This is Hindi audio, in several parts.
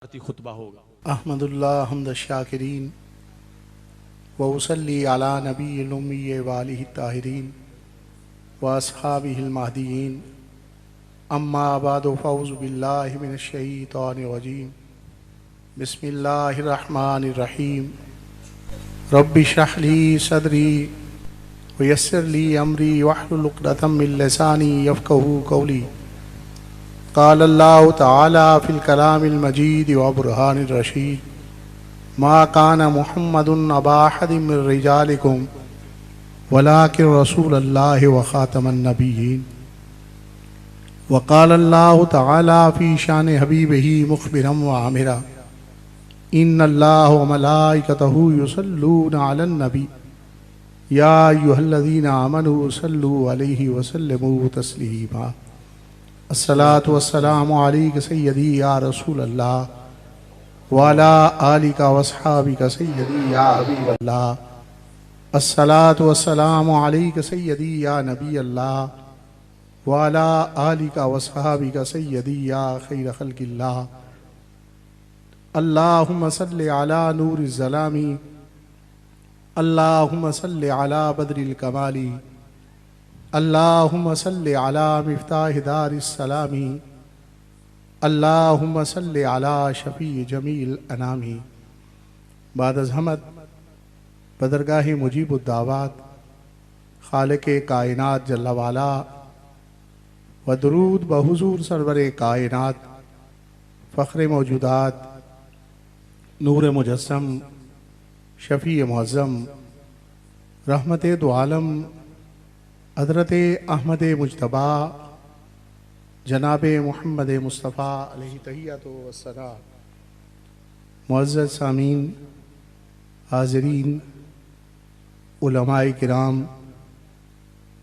खुतबा होगा। अहमदुल्लाह हम्द शाकिरीन व उसल्ली अला नबील उम्मी व आलिहि ताहिरीन व अस्हाबिहिल महदीयीन अम्मा बाद फ़ऊज़ु बिल्लाहि मिनश शैतानिर रजीम बिस्मिल्लाहिर रहमानिर रहीम रब्बि इश्रह ली सदरी व यस्सिर ली अमरी वहलुल उक़दतम मिन लिसानी यफ़क़हू क़ौली क़ाल अल्लाहु तआला फ़िल कलामिल मजीद व बुरहानिर रशीद मा काना मुहम्मदुन अबा अहदिम मिन रिजालिकुम वलाकिन रसूलल्लाहि व ख़ातमन नबिय्यीन व क़ाल अल्लाहु तआला फ़ी शान हबीबिही मुख़बिरन व आमिरा इन्नल्लाह व मलाइकतहू युसल्लूना अलन नबी या अय्युहल्लज़ीना आमनू सल्लू अलैहि व सल्लिमू तस्लीमा अस्सलातु वस्सलामु अलैका सय्यदी या रसूल अल्लाह व अला आलिका व अस्हाबिका सय्यदी या हबीबल्लाह अस्सलातु वस्सलामु अलैका सय्यदी या नबी अल्लाह व अला आलिका व अस्हाबिका सय्यदी या खैर खल्क़िल्लाह अल्लाहुम्मा सल्लि अला नूरिज़ ज़लामी अल्लाहुम्मा सल्लि अला बद्रिल कमाली अल्लाहुम्मा सल्लि अला मिफ्ताहि दारिस सलामी अल्लाहुम्मा सल्लि अला शफ़ी जमील अनामी। बाद अज़हमत बदरगाह मुजीबुद्दावात खालिक़े कायनात जल्ल वाला व दुरूद बहुज़ूर सरवरे कायनात फ़ख्रे मौजूदात नूर मुजस्सम शफ़ी मुअज़्ज़म रहमत दो आलम हज़रत अहमद मुज्तबा जनाब मुहम्मद मुस्तफ़ा अलैहि तहिय्यतु वस्सलाम। मुअज़्ज़ज़ सामीन, हाज़रीन, उलमाए किराम,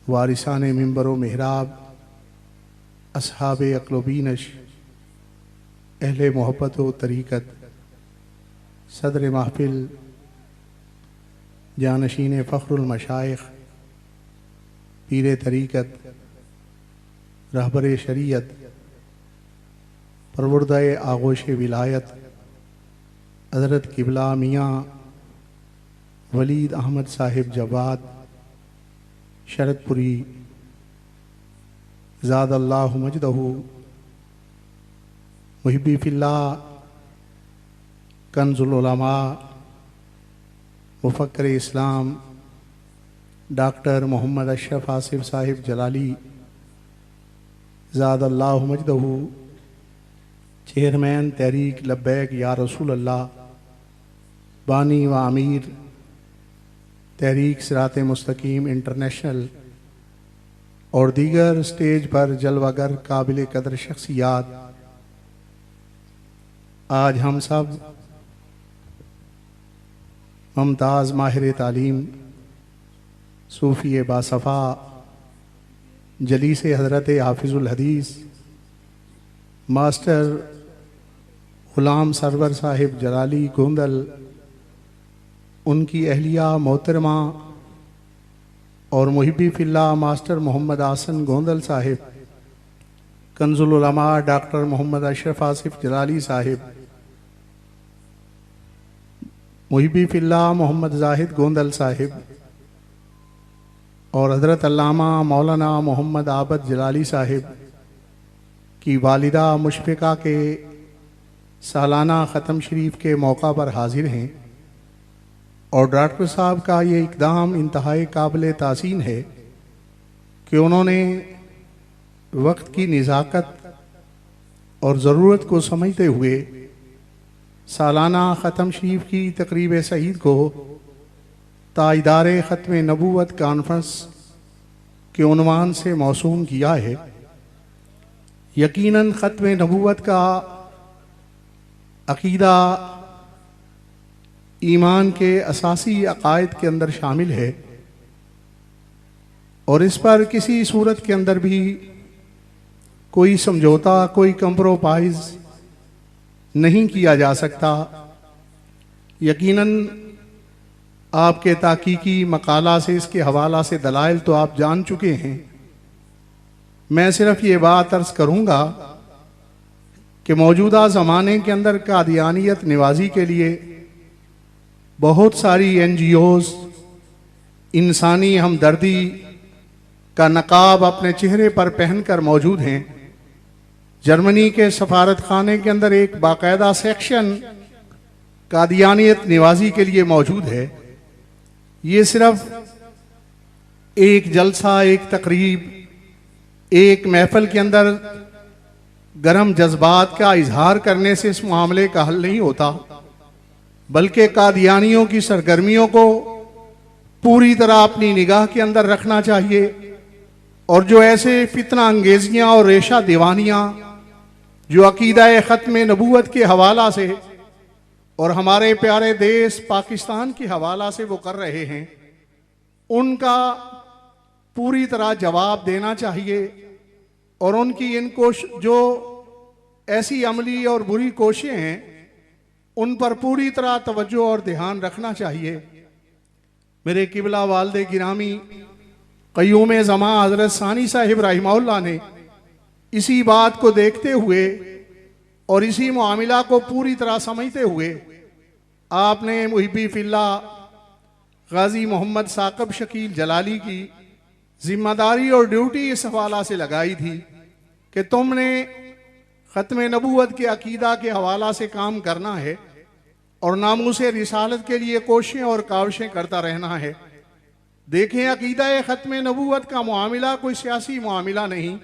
वारिसाने मिंबर व मिहराब, अस्हाबे अक़्ल व बीनश, अहले मोहब्बत व तरीक़त, सदर महफ़िल, जानशीन फ़ख्रुल मशाइख़, पीर तरीक़त, रहबर शरीयत, परवरदाए आगोश विलायत, हज़रत क़िबला मियाँ वलीद अहमद साहिब जवाद शरतपुरी ज़ादल्लाहु मजदहू मुहिब्बी फ़िल्लाह कंज़ुल उलमा मुफ़क्किर इस्लाम डॉक्टर मोहम्मद अशरफ आसिफ साहिब जलाली ज़ादल्लाहु मजदहू चेयरमैन तहरीक लब्बैक या रसूल अल्लाह, बानी व अमीर तहरीक सिरात मुस्तकीम इंटरनेशनल और दीगर स्टेज पर जलवागर काबिल कदर शख्सियात, आज हम सब मुमताज़ माहिर तालीम सूफ़ी बासफ़ा जलीस हज़रत हाफिज़ुल हदीस मास्टर ग़ुलाम सरवर साहिब जलाली गोंदल, उनकी अहलिया मोहतरमा और मुहिब्बी फ़िल्लाह मास्टर मोहम्मद आसन गोंदल साहिब, कंज़ुल उलमा डॉक्टर मोहम्मद अशरफ आसिफ जलाली साहिब, मुहिब्बी फ़िल्लाह मोहम्मद जाहिद गोंदल साहिब और हज़रत अल्लामा मौलाना मोहम्मद आबद जलाली साहिब की वालिदा मुशफ़िक़ा के सालाना ख़त्म शरीफ के मौका पर हाजिर हैं और डॉक्टर साहब का ये इक़दाम इंतहाई काबिल तासीन है कि उन्होंने वक्त की निज़ाकत और ज़रूरत को समझते हुए सालाना ख़त्म शरीफ की तक़रीब सईद को ताइदारे ख़त्म नबूवत कॉन्फ्रेंस के उन्वान से मौसूम किया है। यकीनन ख़त्म नबूवत का अक़ीदा ईमान के असासी अक़ायद के अंदर शामिल है और इस पर किसी सूरत के अंदर भी कोई समझौता, कोई कंप्रोमाइज़ नहीं किया जा सकता। यकीनन आपके ताकीकी मकाला से इसके हवाला से दलाइल तो आप जान चुके हैं। मैं सिर्फ ये बात अर्ज़ करूँगा कि मौजूदा ज़माने के अंदर कादियानियत निवाजी के लिए बहुत सारी NGOs इंसानी हमदर्दी का नकाब अपने चेहरे पर पहनकर मौजूद हैं। जर्मनी के सफारत खाने के अंदर एक बाकायदा सेक्शन कादियानियत निवाजी के लिए मौजूद है। ये सिर्फ एक जलसा, एक तकरीब, एक महफिल के अंदर गर्म जज्बात का इजहार करने से इस मामले का हल नहीं होता, बल्कि कादियानियों की सरगर्मियों को पूरी तरह अपनी निगाह के अंदर रखना चाहिए और जो ऐसे फितना अंगेजियां और रेशा दीवानियां जो अकीदा ख़त्म नबूवत के हवाला से और हमारे प्यारे देश पाकिस्तान के हवाला से वो कर रहे हैं, उनका पूरी तरह जवाब देना चाहिए और उनकी इन जो ऐसी अमली और बुरी कोशिशें हैं उन पर पूरी तरह तवज्जो और ध्यान रखना चाहिए। मेरे किबला वालिद गिरामी क़य्यूम ज़मा हज़रत सानी साहिब रहमहुल्लाह ने इसी बात को देखते हुए और इसी मामला को पूरी तरह समझते हुए आपने मुहिब्बी फिल्लाह गाजी मोहम्मद साकब शकील जलाली की जिम्मेदारी और ड्यूटी इस हवाला से लगाई थी कि तुमने ख़त्म नबूवत के अकीदा के हवाला से काम करना है और नामूसे रिसालत के लिए कोशिशें और काविशें करता रहना है। देखें, अकीदा ख़त्म नबूवत का मामला कोई सियासी मामला नहीं,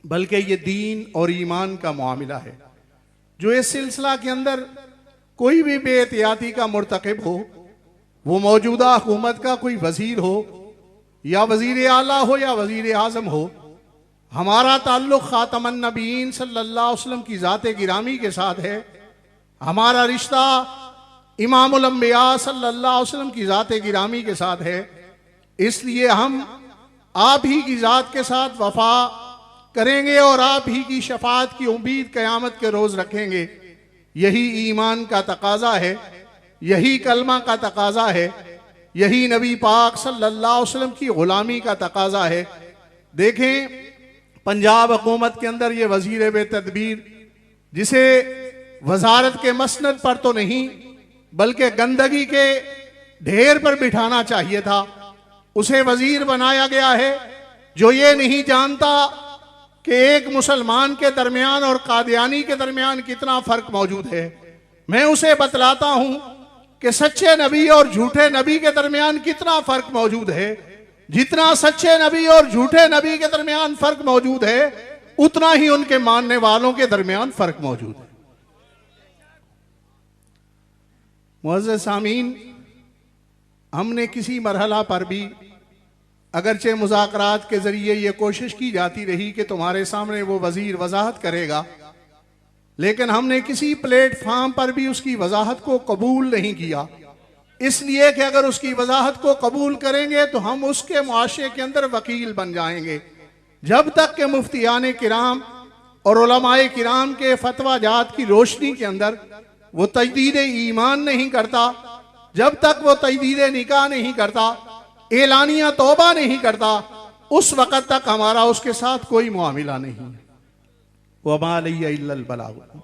बल्कि ये दीन और ईमान का मामला है। जो इस सिलसिला के अंदर कोई भी बेएहतियाती का मुर्तकिब हो, वो मौजूदा हुकूमत का कोई वजीर हो या वजीर आला हो या वजीर आजम हो, हमारा ताल्लुक खातमन नबीयीन सल्लल्लाहु अलैहि वसल्लम की ज़ाते गिरामी के साथ है। हमारा रिश्ता इमामुल अंबिया सल्लल्लाहु अलैहि वसल्लम की ज़ाते गिरामी के साथ है। इसलिए हम आप ही की ज़ात के साथ वफा करेंगे और आप ही की शफात की उम्मीद क़यामत के रोज़ रखेंगे। यही ईमान का तकाजा है, यही कलमा का तकाजा है, यही नबी पाक सल्लल्लाहु अलैहि वसल्लम की गुलामी का तकाजा है। देखें, पंजाब हुकूमत के अंदर ये वजीर बेतदबीर, जिसे वजारत के मसनद पर तो नहीं बल्कि गंदगी के ढेर पर बिठाना चाहिए था, उसे वजीर बनाया गया है जो ये नहीं जानता कि एक मुसलमान के दरमियान और कादियानी के दरमियान कितना फर्क मौजूद है। मैं उसे बतलाता हूं कि सच्चे नबी और झूठे नबी के दरमियान कितना फर्क मौजूद है। जितना सच्चे नबी और झूठे नबी के दरमियान फर्क मौजूद है, उतना ही उनके मानने वालों के दरमियान फर्क मौजूद है। मुअज़्ज़ज़ सामीन, हमने किसी मरहला पर भी अगरचे मुज़ाकरात के जरिए ये कोशिश की जाती रही कि तुम्हारे सामने वो वजीर वजाहत करेगा, लेकिन हमने किसी प्लेटफार्म पर भी उसकी वजाहत को कबूल नहीं किया, इसलिए कि अगर उसकी वजाहत को कबूल करेंगे तो हम उसके मुआशरे के अंदर वकील बन जाएंगे। जब तक के मुफ्तियान किराम और उलमाए किराम के फतवा जात की रोशनी के अंदर वो तजदीद ईमान नहीं करता, जब तक वो तजदीद निकाह नहीं करता, एलानिया तौबा नहीं करता, उस वक़्त तक हमारा उसके साथ कोई मुआमिला नहीं है। वमा अलैया इल्लल बलाग।